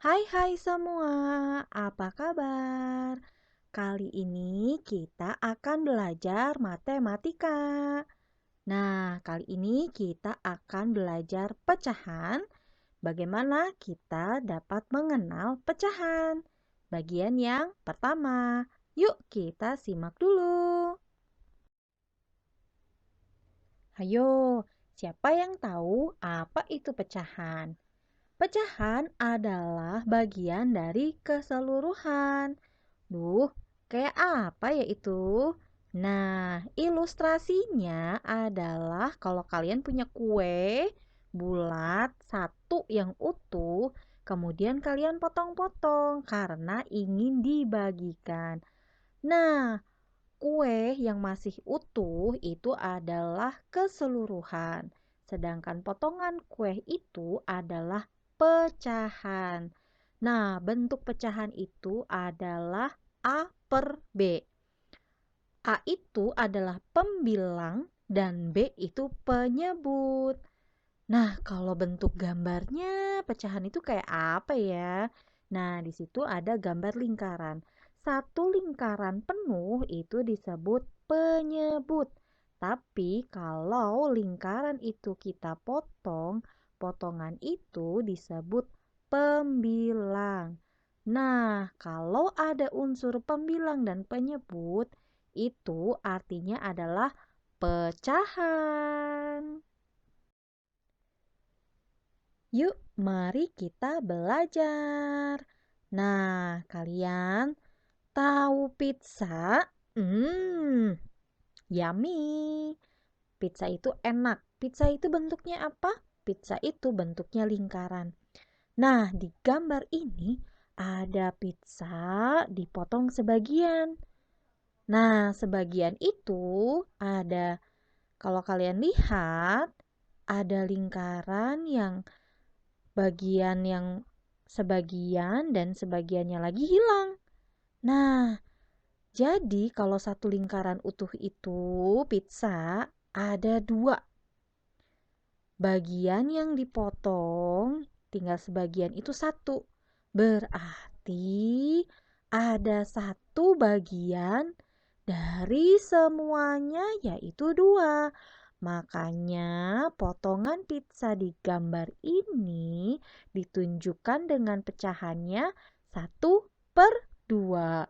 Hai semua, apa kabar? Kali ini kita akan belajar matematika. Nah, kali ini kita akan belajar pecahan. Bagaimana kita dapat mengenal pecahan? Bagian yang pertama. Yuk kita simak dulu. Ayo, siapa yang tahu apa itu pecahan? Pecahan adalah bagian dari keseluruhan. Duh, kayak apa ya itu? Nah, ilustrasinya adalah kalau kalian punya kue bulat satu yang utuh, kemudian kalian potong-potong karena ingin dibagikan. Nah, kue yang masih utuh itu adalah keseluruhan, sedangkan potongan kue itu adalah pecahan. Nah, bentuk pecahan itu adalah A per B. A itu adalah pembilang dan B itu penyebut. Nah, kalau bentuk gambarnya pecahan itu kayak apa ya? Nah, di situ ada gambar lingkaran. Satu lingkaran penuh itu disebut penyebut. Tapi kalau lingkaran itu kita potong, potongan itu disebut pembilang. Nah, kalau ada unsur pembilang dan penyebut, itu artinya adalah pecahan. Yuk, mari kita belajar. Nah, kalian tahu pizza? Yummy. Pizza itu enak. Pizza itu bentuknya apa? Pizza itu bentuknya lingkaran. Nah, di gambar ini ada pizza dipotong sebagian. Nah, sebagian itu ada, kalau kalian lihat, ada lingkaran yang bagian yang sebagian dan sebagiannya lagi hilang. Nah, jadi kalau satu lingkaran utuh itu pizza ada dua. Bagian yang dipotong tinggal sebagian itu satu. Berarti ada satu bagian dari semuanya yaitu dua. Makanya potongan pizza di gambar ini ditunjukkan dengan pecahannya 1/2.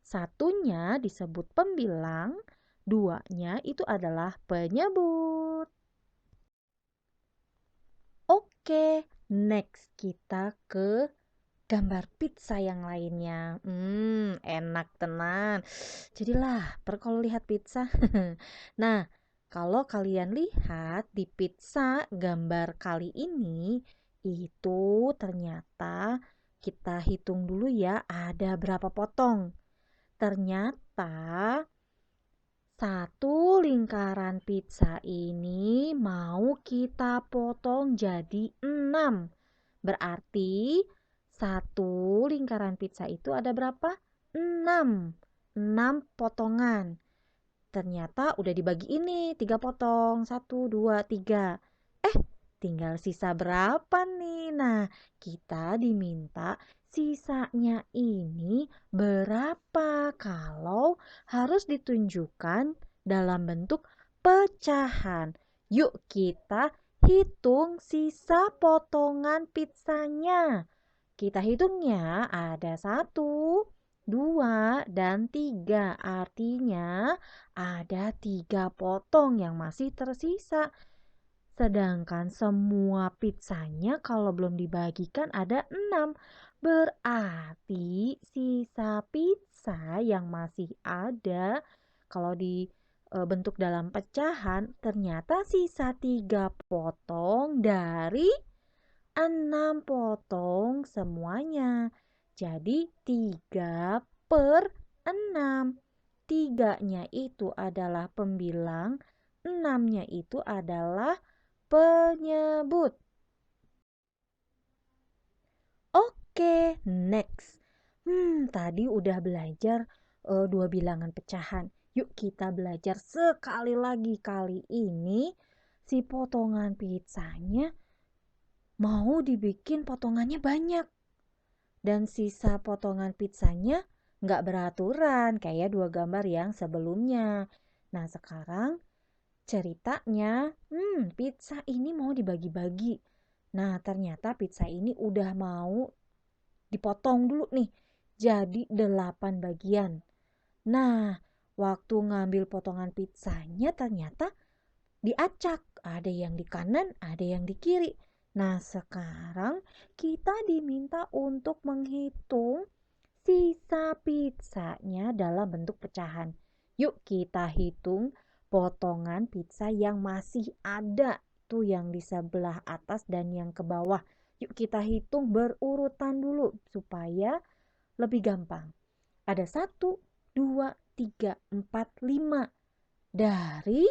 Satunya disebut pembilang, duanya itu adalah penyebut. Oke, next kita ke gambar pizza yang lainnya. Enak tenan. Jadi lapar kalau lihat pizza. Nah, kalau kalian lihat di pizza gambar kali ini, itu ternyata kita hitung dulu ya ada berapa potong. Ternyata satu lingkaran pizza ini mau kita potong jadi 6. Berarti satu lingkaran pizza itu ada berapa? 6. 6 potongan. Ternyata udah dibagi ini 3 potong. 1, 2, 3. Tinggal sisa berapa nih? Nah, kita diminta sisanya ini berapa kalau harus ditunjukkan dalam bentuk pecahan. Yuk kita hitung sisa potongan pizzanya. Kita hitungnya ada 1, 2, dan 3. Artinya ada 3 potong yang masih tersisa. Sedangkan semua pizzanya kalau belum dibagikan ada 6. Berarti sisa pizza yang masih ada kalau bentuk dalam pecahan ternyata sisa 3 potong dari 6 potong semuanya. Jadi 3/6. Tiganya itu adalah pembilang, 6-nya itu adalah penyebut. Oke, next. Tadi udah belajar dua bilangan pecahan. Yuk kita belajar sekali lagi. Kali ini si potongan pizzanya mau dibikin potongannya banyak. dan sisa potongan pizzanya nggak beraturan kayak dua gambar yang sebelumnya. Nah, sekarang ceritanya, pizza ini mau dibagi-bagi. Nah, ternyata pizza ini udah mau dipotong dulu nih, jadi 8 bagian. Nah, waktu ngambil potongan pizzanya ternyata diacak. Ada yang di kanan, ada yang di kiri. Nah, sekarang kita diminta untuk menghitung sisa pizzanya dalam bentuk pecahan. Yuk kita hitung potongan pizza yang masih ada. Tuh yang di sebelah atas dan yang ke bawah. Yuk kita hitung berurutan dulu supaya lebih gampang. Ada 1, 2, 3, 4, 5 dari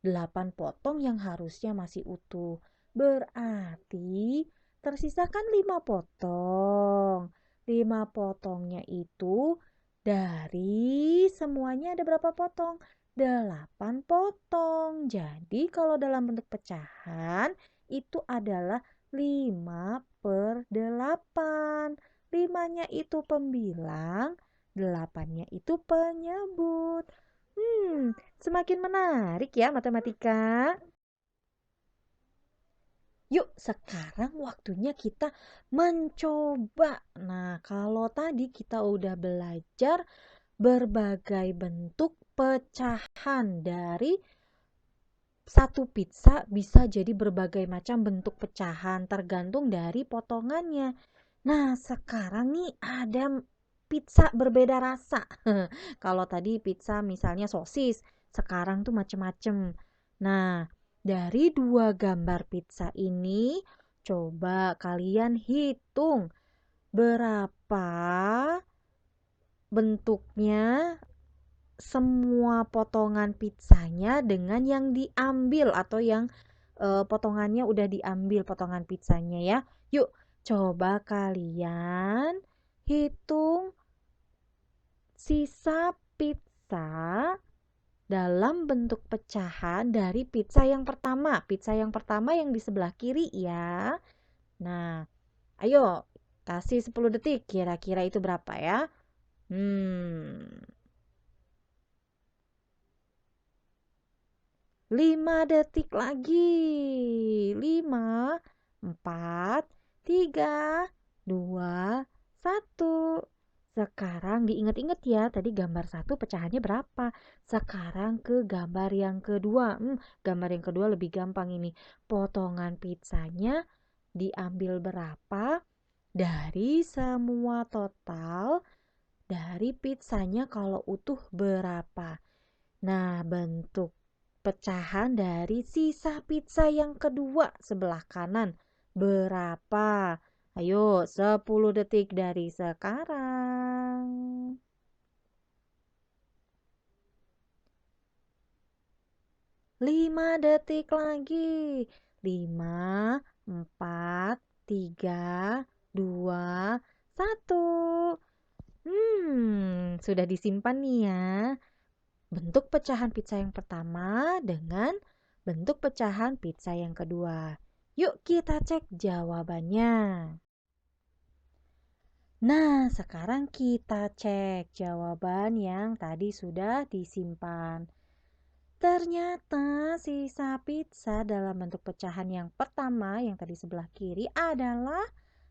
8 potong yang harusnya masih utuh. Berarti tersisakan 5 potong. 5 potongnya itu dari semuanya ada berapa potong? 8 potong. Jadi kalau dalam bentuk pecahan itu adalah 5/8. 5-nya itu pembilang, 8-nya itu penyebut. Semakin menarik ya matematika. Yuk sekarang waktunya kita mencoba. Nah, kalau tadi kita udah belajar berbagai bentuk pecahan dari satu pizza bisa jadi berbagai macam bentuk pecahan tergantung dari potongannya. Nah, sekarang nih ada pizza berbeda rasa. Kalau tadi pizza misalnya sosis, sekarang tuh macem-macem. Nah, dari dua gambar pizza ini, coba kalian hitung berapa bentuknya semua potongan pizzanya dengan yang diambil atau yang potongannya udah diambil potongan pizzanya ya. Yuk, coba kalian hitung sisa pizza dalam bentuk pecahan dari pizza yang pertama. Pizza yang pertama yang di sebelah kiri ya. Nah, ayo kasih 10 detik. Kira-kira itu berapa ya? 5 detik lagi. 5, 4, 3, 2, 1. Sekarang diingat-ingat ya, tadi gambar 1 pecahannya berapa. Sekarang ke gambar yang kedua. Gambar yang kedua lebih gampang ini. Potongan pizzanya diambil berapa dari semua total dari pizzanya kalau utuh berapa. Nah, bentuk pecahan dari sisa pizza yang kedua sebelah kanan berapa? Ayo, 10 detik dari sekarang. 5 detik lagi. 5, 4, 3, 2, 1. Sudah disimpan nih ya. Bentuk pecahan pizza yang pertama dengan bentuk pecahan pizza yang kedua. Yuk kita cek jawabannya. Nah, sekarang kita cek jawaban yang tadi sudah disimpan. Ternyata sisa pizza dalam bentuk pecahan yang pertama yang tadi sebelah kiri adalah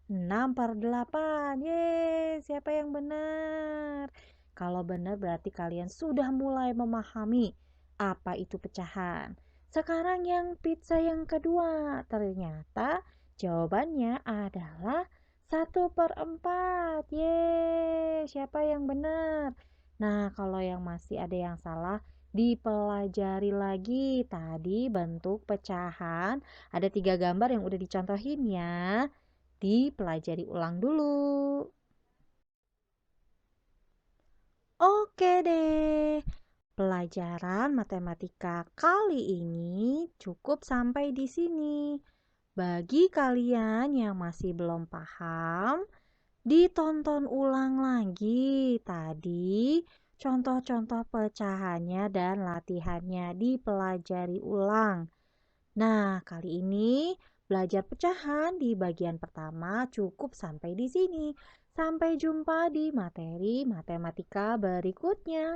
6/8. Yeay, siapa yang benar? Kalau benar berarti kalian sudah mulai memahami apa itu pecahan. Sekarang yang pizza yang kedua, ternyata jawabannya adalah 1/4. Yeay, siapa yang benar? Nah, kalau yang masih ada yang salah, dipelajari lagi. Tadi bentuk pecahan ada 3 gambar yang udah dicontohin ya. Dipelajari ulang dulu. Oke deh. Pelajaran matematika kali ini cukup sampai di sini. Bagi kalian yang masih belum paham, ditonton ulang lagi tadi contoh-contoh pecahannya dan latihannya dipelajari ulang. Nah, kali ini Belajar pecahan di bagian pertama cukup sampai di sini. Sampai jumpa di materi matematika berikutnya.